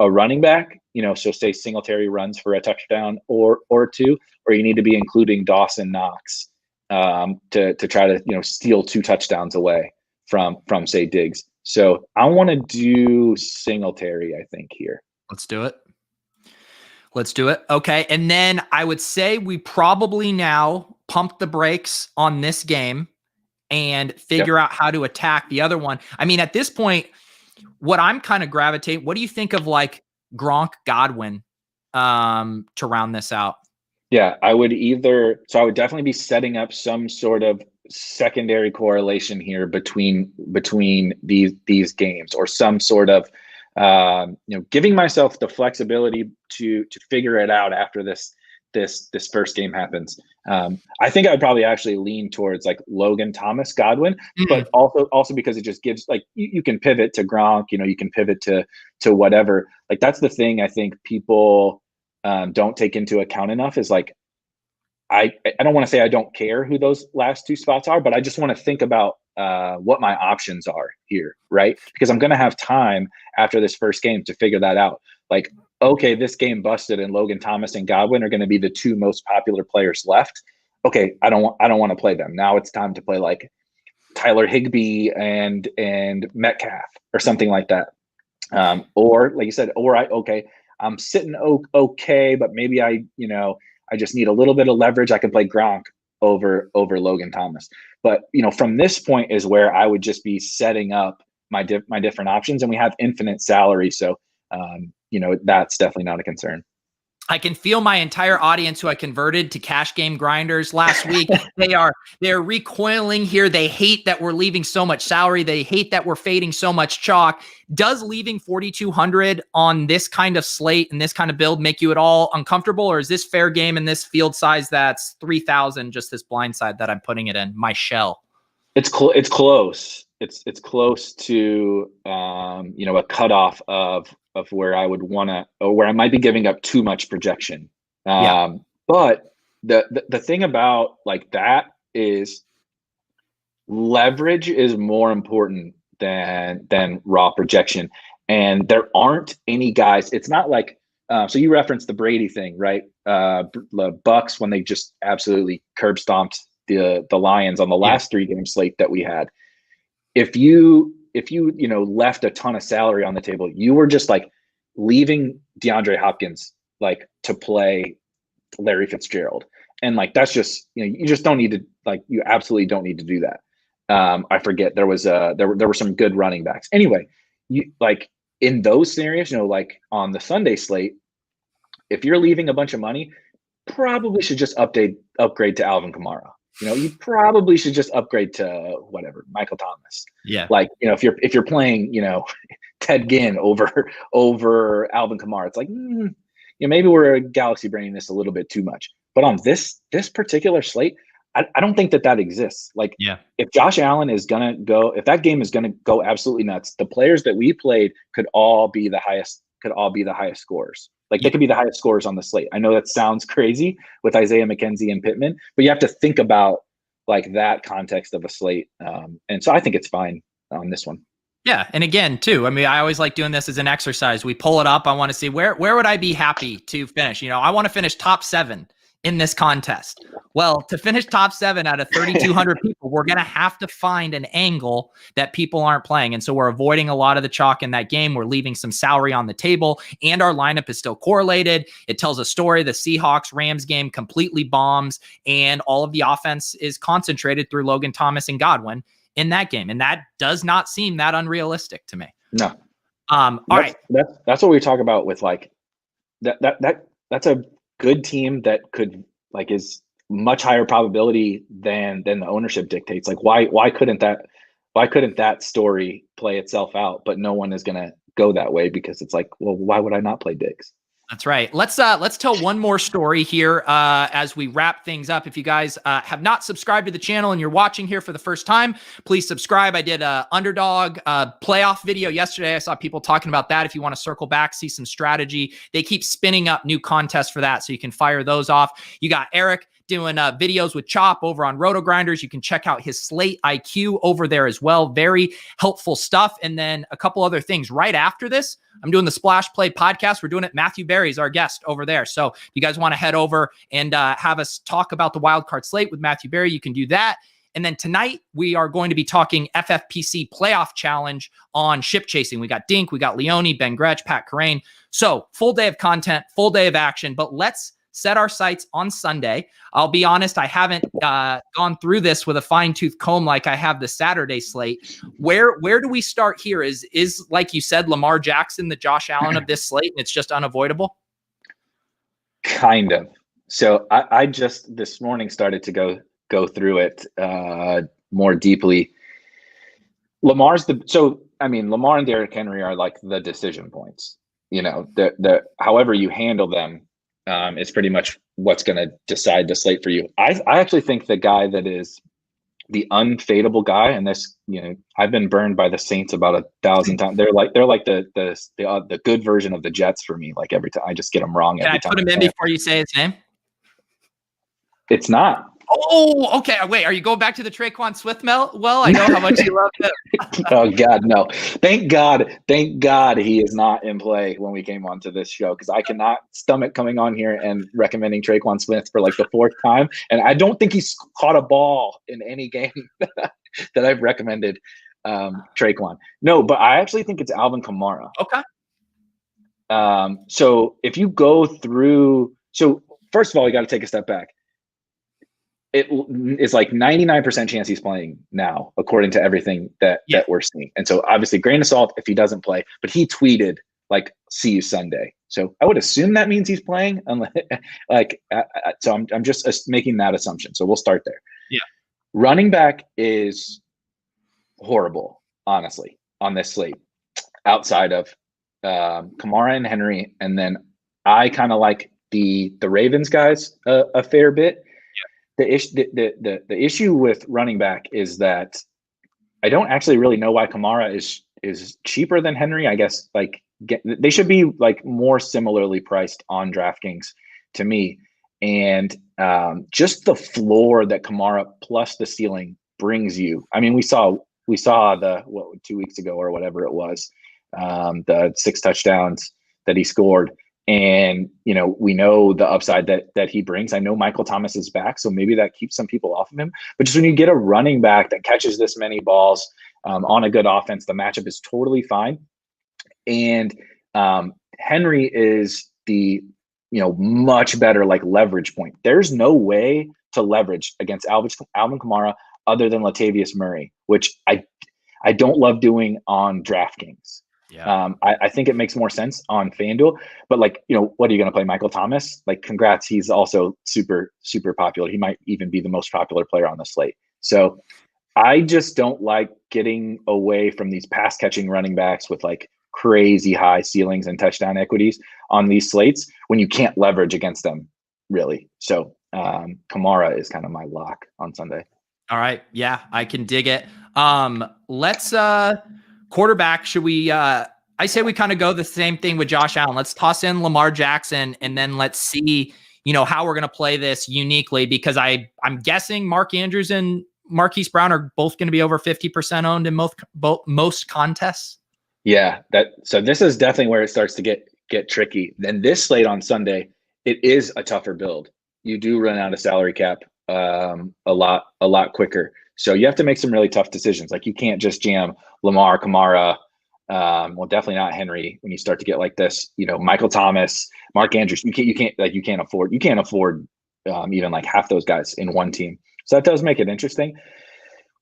a running back, so say Singletary runs for a touchdown or 2, or you need to be including Dawson Knox to try to steal 2 touchdowns away from say Diggs. So I want to do Singletary, I think, here. Let's do it. Okay. And then I would say we probably now pump the brakes on this game and figure out how to attack the other one. I mean, at this point, what I'm kind of gravitating, what do you think of like Gronk Godwin to round this out? Yeah, I would definitely be setting up some sort of secondary correlation here between these games, or some sort of giving myself the flexibility to figure it out after this first game happens. I think I'd probably actually lean towards like Logan Thomas Godwin, but also because it just gives, like, you can pivot to Gronk, you can pivot to whatever. Like, that's the thing I think people don't take into account enough, is like, I don't want to say I don't care who those last 2 spots are, but I just want to think about what my options are here, right? Because I'm going to have time after this first game to figure that out. Like, okay, this game busted and Logan Thomas and Godwin are going to be the 2 most popular players left. Okay, I don't want to play them. Now it's time to play like Tyler Higbee and Metcalf or something like that. Or like you said, I'm sitting okay, but maybe I just need a little bit of leverage. I can play Gronk over Logan Thomas. But from this point is where I would just be setting up my different options, and we have infinite salary, so that's definitely not a concern. I can feel my entire audience who I converted to cash game grinders last week. They're recoiling here. They hate that we're leaving so much salary. They hate that we're fading so much chalk. Does leaving 4,200 on this kind of slate and this kind of build make you at all uncomfortable, or is this fair game in this field size that's 3,000, just this blind side that I'm putting it in, my shell? It's close. It's close to a cutoff of where I would want to, or where I might be giving up too much projection. But the thing about like that is leverage is more important than raw projection. And there aren't any guys. It's not like, so you referenced the Brady thing, right? The Bucks, when they just absolutely curb stomped the Lions on the last 3 game slate that we had. If you left a ton of salary on the table, you were just like leaving DeAndre Hopkins like to play Larry Fitzgerald. And like, that's just, you just don't need to, like, you absolutely don't need to do that. I forget, there were some good running backs. Anyway, you like in those scenarios, like on the Sunday slate, if you're leaving a bunch of money, probably should just upgrade to Alvin Kamara. You probably should just upgrade to whatever, Michael Thomas. Yeah. Like, if you're playing, Ted Ginn over Alvin Kamara, it's like, maybe we're galaxy braining this a little bit too much. But on this particular slate, I don't think that exists. Like, if Josh Allen is gonna go, if that game is gonna go absolutely nuts, the players that we played could all be the highest scorers. Like, they could be the highest scorers on the slate. I know that sounds crazy with Isaiah McKenzie and Pittman, but you have to think about like that context of a slate. And so I think it's fine on this one. Yeah. And again, too, I mean, I always like doing this as an exercise. We pull it up. I want to see where would I be happy to finish? I want to finish top 7 in this contest? Well, to finish top 7 out of 3,200 people, we're going to have to find an angle that people aren't playing. And so we're avoiding a lot of the chalk in that game. We're leaving some salary on the table, and our lineup is still correlated. It tells a story. The Seahawks-Rams game completely bombs, and all of the offense is concentrated through Logan Thomas and Godwin in that game. And that does not seem that unrealistic to me. No. All right. That's what we talk about with like that's a good team that could like is much higher probability than the ownership dictates. Like why couldn't that story play itself out? But no one is gonna go that way because it's like, well, why would I not play Diggs? That's right. Let's tell one more story here as we wrap things up. If you guys have not subscribed to the channel and you're watching here for the first time, please subscribe. I did a underdog playoff video yesterday. I saw people talking about that. If you want to circle back, see some strategy, they keep spinning up new contests for that, so you can fire those off. You got Erik doing videos with Chop over on Rotogrinders. You can check out his Slate IQ over there as well. Very helpful stuff. And then a couple other things. Right after this, I'm doing the Splash Play podcast. We're doing it. Matthew Berry's our guest over there. So if you guys want to head over and have us talk about the wildcard slate with Matthew Berry, you can do that. And then tonight, we are going to be talking FFPC playoff challenge on ship chasing. We got Dink, we got Leone, Ben Gretsch, Pat Carrain. So full day of content, full day of action. But let's set our sights on Sunday. I'll be honest, I haven't gone through this with a fine-tooth comb like I have the Saturday slate. Where do we start here? Is like you said, Lamar Jackson the Josh Allen of this slate, and it's just unavoidable? Kind of. So I just this morning started to go through it more deeply. Lamar and Derrick Henry are like the decision points. You know, the however you handle them is pretty much what's going to decide the slate for you. I actually think the guy that is the unfadable guy, and this, you know, I've been burned by the Saints about 1,000 times. They're like the good version of the Jets for me. Like every time I just get them wrong. Can I put him in before you say his name? It's not. Oh, okay. Wait, are you going back to the Traquan Swift well? I know how much you love him. Oh God, no. Thank God he is not in play when we came onto this show, because I cannot stomach coming on here and recommending Traquan Smith for like the 4th time. And I don't think he's caught a ball in any game that I've recommended Traquan. No, but I actually think it's Alvin Kamara. Okay. So if you go through, so first of all, you got to take a step back. It is like 99% chance he's playing now, according to everything that we're seeing. And so obviously grain of salt if he doesn't play, but he tweeted like, see you Sunday. So I would assume that means he's playing. So I'm just making that assumption. So we'll start there. Yeah. Running back is horrible, honestly, on this slate, outside of Kamara and Henry. And then I kind of like the Ravens guys a fair bit. The issue with running back is that I don't actually really know why Kamara is cheaper than Henry. I guess like they should be like more similarly priced on DraftKings to me. And just the floor that Kamara plus the ceiling brings you. I mean, we saw the 2 weeks ago or whatever it was, the 6 touchdowns that he scored. And, you know, we know the upside that he brings. I know Michael Thomas is back, so maybe that keeps some people off of him. But just when you get a running back that catches this many balls on a good offense, the matchup is totally fine. And Henry is the, you know, much better like leverage point. There's no way to leverage against Alvin Kamara other than Latavius Murray, which I don't love doing on DraftKings. Yeah. I think it makes more sense on FanDuel, but like, you know, what are you going to play, Michael Thomas? Like, congrats. He's also super, super popular. He might even be the most popular player on the slate. So I just don't like getting away from these pass catching running backs with like crazy high ceilings and touchdown equities on these slates when you can't leverage against them really. So Kamara is kind of my lock on Sunday. All right. Yeah, I can dig it. Let's quarterback. Should we, I say we kind of go the same thing with Josh Allen. Let's toss in Lamar Jackson and then let's see, you know, how we're going to play this uniquely, because I'm guessing Mark Andrews and Marquise Brown are both going to be over 50% owned in most contests. Yeah. So this is definitely where it starts to get tricky. Then this slate on Sunday, it is a tougher build. you do run out of salary cap a lot quicker. So you have to make some really tough decisions. Like you can't just jam Lamar, Kamara, well, definitely not Henry when you start to get like this. Michael Thomas, Mark Andrews. You can't afford even like half those guys in one team. So that does make it interesting.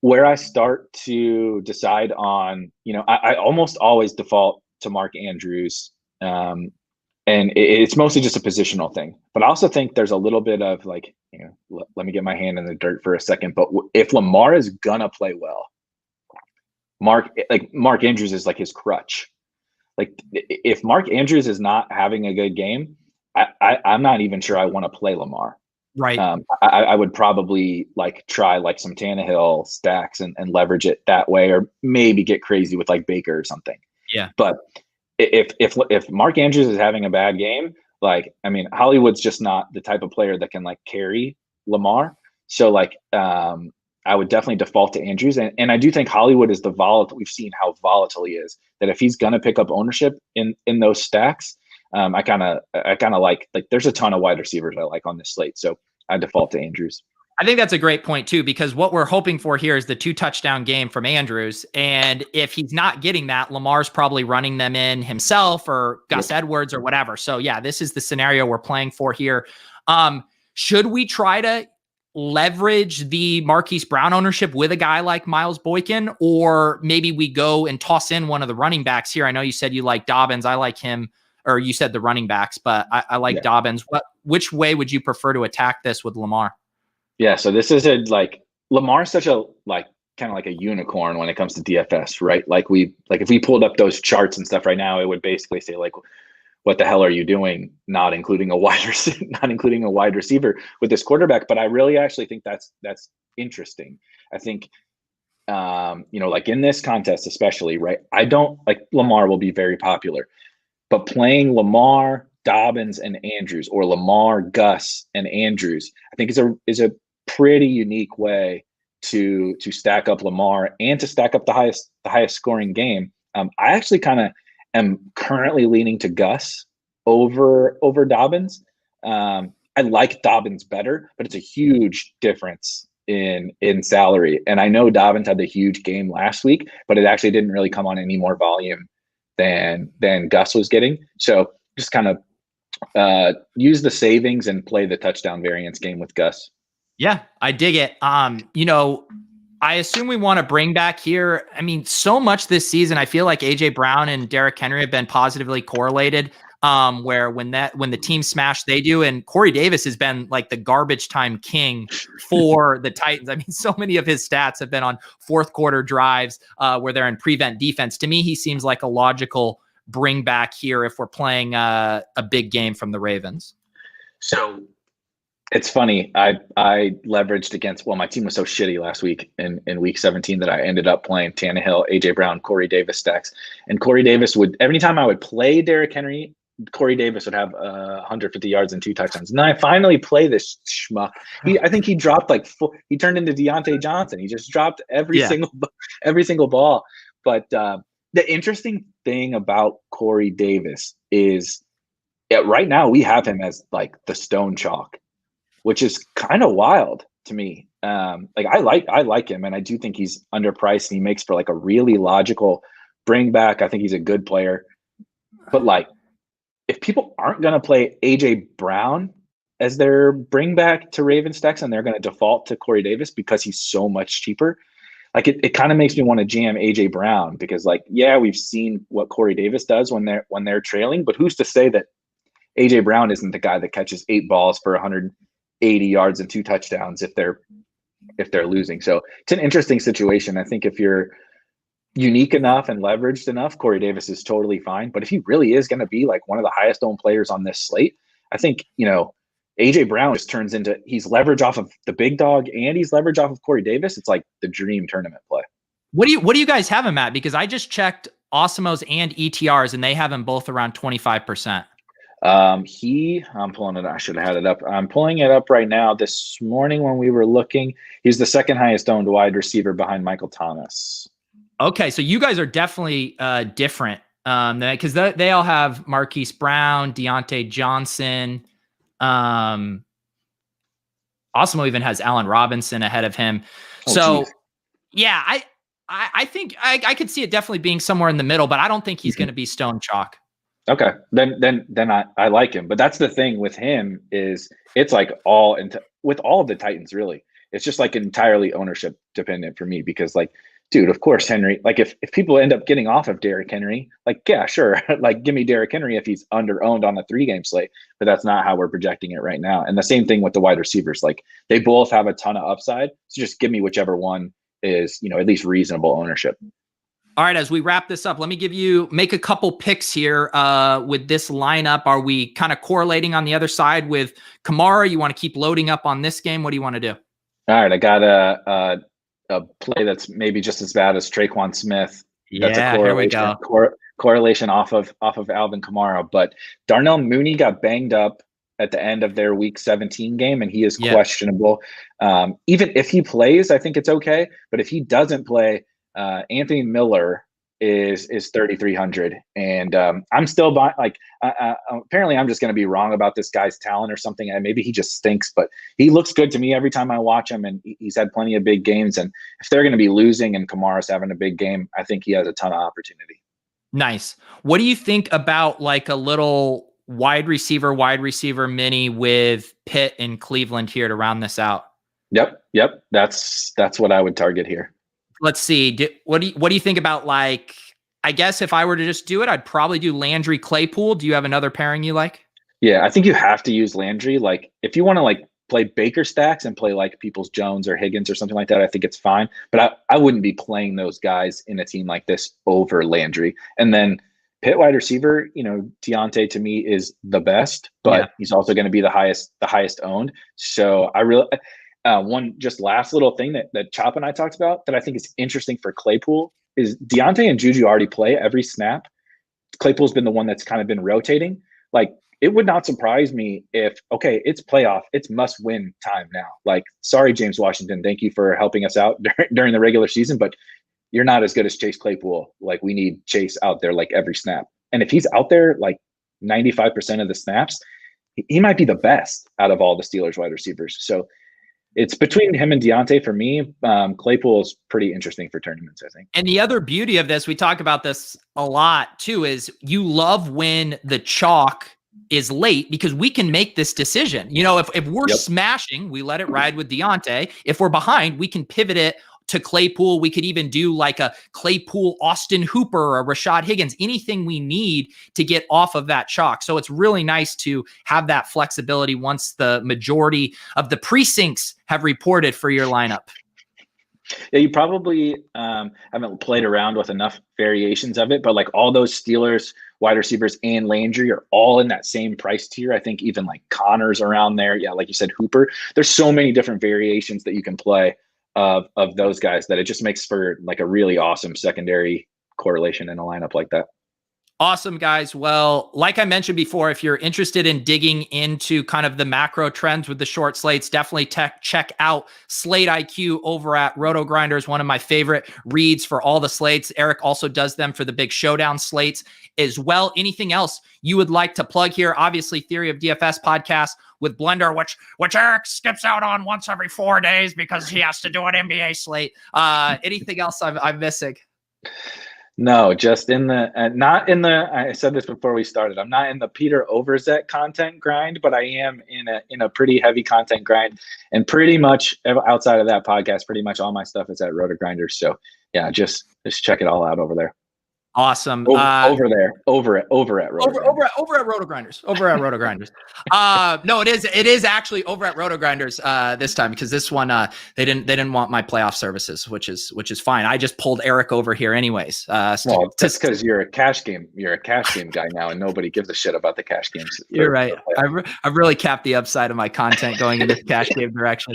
Where I start to decide on, I almost always default to Mark Andrews. And it's mostly just a positional thing. But I also think there's a little bit of like, let me get my hand in the dirt for a second. But if Lamar is gonna play well, Mark Andrews is like his crutch. Like if Mark Andrews is not having a good game, I'm not even sure I want to play Lamar. Right. I would probably like try like some Tannehill stacks and leverage it that way, or maybe get crazy with like Baker or something. Yeah. But if Mark Andrews is having a bad game, like, I mean, Hollywood's just not the type of player that can like carry Lamar. So like, I would definitely default to Andrews. And I do think Hollywood is the volatile. We've seen how volatile he is, that if he's going to pick up ownership in those stacks, I kind of like there's a ton of wide receivers I like on this slate. So I default to Andrews. I think that's a great point too, because what we're hoping for here is the 2-touchdown game from Andrews. And if he's not getting that, Lamar's probably running them in himself or Gus Edwards or whatever. So yeah, this is the scenario we're playing for here. Should we try to leverage the Marquise Brown ownership with a guy like Miles Boykin, or maybe we go and toss in one of the running backs here? I know you said you like Dobbins. I like him, or you said the running backs, but I like Dobbins. Which way would you prefer to attack this with Lamar? Yeah, so this is Lamar's such a kind of like a unicorn when it comes to DFS, right? Like if we pulled up those charts and stuff right now, it would basically say like, what the hell are you doing? Not including a wide receiver with this quarterback. But I really actually think that's interesting. I think, like in this contest, especially, right? I don't like Lamar will be very popular, but playing Lamar, Dobbins, and Andrews, or Lamar, Gus, and Andrews, I think is a pretty unique way to stack up Lamar and to stack up the highest scoring game. I actually kind of am currently leaning to Gus over Dobbins. I like Dobbins better, but it's a huge difference in salary. And I know Dobbins had the huge game last week, but it actually didn't really come on any more volume than Gus was getting. So just kind of use the savings and play the touchdown variance game with Gus. Yeah, I dig it. I assume we want to bring back here. I mean, so much this season, I feel like AJ Brown and Derrick Henry have been positively correlated. Where when the team smash, they do, and Corey Davis has been like the garbage time king for the Titans. I mean, so many of his stats have been on fourth quarter drives where they're in prevent defense. To me, he seems like a logical bring back here if we're playing a big game from the Ravens. So it's funny. I leveraged against, my team was so shitty last week in week 17 that I ended up playing Tannehill, AJ Brown, Corey Davis stacks. And Corey Davis every time I would play Derrick Henry, Corey Davis would have 150 yards and 2 touchdowns. And then I finally play this schmuck. I think he dropped he turned into Deontay Johnson. He just dropped every single ball. But the interesting thing about Corey Davis is right now we have him as like the stone chalk, which is kind of wild to me. I like him, and I do think he's underpriced, and he makes for like a really logical bring back. I think he's a good player. But like, if people aren't going to play AJ Brown as their bring back to Ravens stacks, and they're going to default to Corey Davis because he's so much cheaper, like it kind of makes me want to jam AJ Brown, because like, yeah, we've seen what Corey Davis does when they're trailing, but who's to say that AJ Brown isn't the guy that catches 8 balls for 180 yards and 2 touchdowns if they're losing. So it's an interesting situation. I think if you're unique enough and leveraged enough, Corey Davis is totally fine. But if he really is going to be like one of the highest owned players on this slate, I think, AJ Brown just turns into, he's leverage off of the big dog and he's leverage off of Corey Davis. It's like the dream tournament play. What do you guys have him at? Because I just checked Awesimos and ETRs and they have him both around 25%. I'm pulling it. I should have had it up. I'm pulling it up right now. This morning when we were looking, he's the second highest owned wide receiver behind Michael Thomas. Okay, so you guys are definitely different because they all have Marquise Brown, Deontay Johnson, Awesemo even has Allen Robinson ahead of him. Oh, So geez. yeah, I think I could see it definitely being somewhere in the middle, but I don't think he's going to be stone chalk. Okay, then I like him, but that's the thing with him is it's like with all of the Titans really, it's just like entirely ownership dependent for me because like, dude, of course Henry. Like if people end up getting off of Derrick Henry, like yeah, sure, like give me Derrick Henry if he's under owned on a 3-game slate, but that's not how we're projecting it right now. And the same thing with the wide receivers, like they both have a ton of upside, so just give me whichever one is at least reasonable ownership. All right, as we wrap this up, let me make a couple picks here with this lineup. Are we kind of correlating on the other side with Kamara? You want to keep loading up on this game? What do you want to do? All right, I got a play that's maybe just as bad as Traquan Smith. That's a correlation, here we go. Correlation off of Alvin Kamara, but Darnell Mooney got banged up at the end of their Week 17 game, and he is questionable. Even if he plays, I think it's okay. But if he doesn't play, Anthony Miller is 3,300, and I'm still buying. Like, apparently, I'm just going to be wrong about this guy's talent or something, and maybe he just stinks. But he looks good to me every time I watch him, and he's had plenty of big games. And if they're going to be losing and Kamara's having a big game, I think he has a ton of opportunity. Nice. What do you think about like a little wide receiver mini with Pitt in Cleveland here to round this out? Yep. That's what I would target here. Let's see. What do you think about, like, I guess if I were to just do it, I'd probably do Landry Claypool. Do you have another pairing you like? Yeah, I think you have to use Landry. Like if you want to like play Baker stacks and play like Peoples Jones or Higgins or something like that, I think it's fine. But I wouldn't be playing those guys in a team like this over Landry. And then Pitt wide receiver, Deontay to me is the best, but he's also going to be the highest owned. So I really one just last little thing that Chop and I talked about that I think is interesting for Claypool is Deontay and Juju already play every snap. Claypool's been the one that's kind of been rotating. Like it would not surprise me if, okay, it's playoff, it's must win time now. Like, sorry, James Washington, thank you for helping us out during the regular season, but you're not as good as Chase Claypool. Like we need Chase out there like every snap. And if he's out there like 95% of the snaps, he might be the best out of all the Steelers wide receivers. So it's between him and Deontay for me. Claypool is pretty interesting for tournaments, I think. And the other beauty of this, we talk about this a lot too, is you love when the chalk is late because we can make this decision. If we're smashing, we let it ride with Deontay. If we're behind, we can pivot it to Claypool. We could even do like a Claypool, Austin Hooper, or Rashad Higgins, anything we need to get off of that chalk. So it's really nice to have that flexibility once the majority of the precincts have reported for your lineup. Yeah, you probably haven't played around with enough variations of it, but like all those Steelers wide receivers and Landry are all in that same price tier. I think even like Connor's around there. Yeah, like you said, Hooper. There's so many different variations that you can play of those guys that it just makes for like a really awesome secondary correlation in a lineup like that. Awesome, guys. Well, like I mentioned before, if you're interested in digging into kind of the macro trends with the short slates, definitely check out Slate IQ over at Rotogrinders, one of my favorite reads for all the slates. Erik also does them for the big showdown slates as well. Anything else you would like to plug here? Obviously, Theory of DFS podcast with Blender, which Erik skips out on once every 4 days because he has to do an NBA slate. Anything else I'm missing? No, just not in the, I said this before we started, I'm not in the Peter Overzet content grind, but I am in a pretty heavy content grind, and pretty much outside of that podcast, pretty much all my stuff is at Rotogrinders. So yeah, just check it all out over there. Awesome. Over at Rotogrinders. No, it is actually over at Rotogrinders this time, because this one they didn't want my playoff services, which is fine. I just pulled Erik over here anyways. That's because you're a cash game guy now, and nobody gives a shit about the cash games. You're right. I've really capped the upside of my content going in this cash game direction.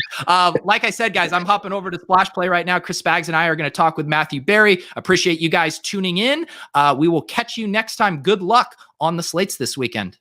Like I said, guys, I'm hopping over to Splash Play right now. Chris Spags and I are going to talk with Matthew Berry. Appreciate you guys tuning in. We will catch you next time. Good luck on the slates this weekend.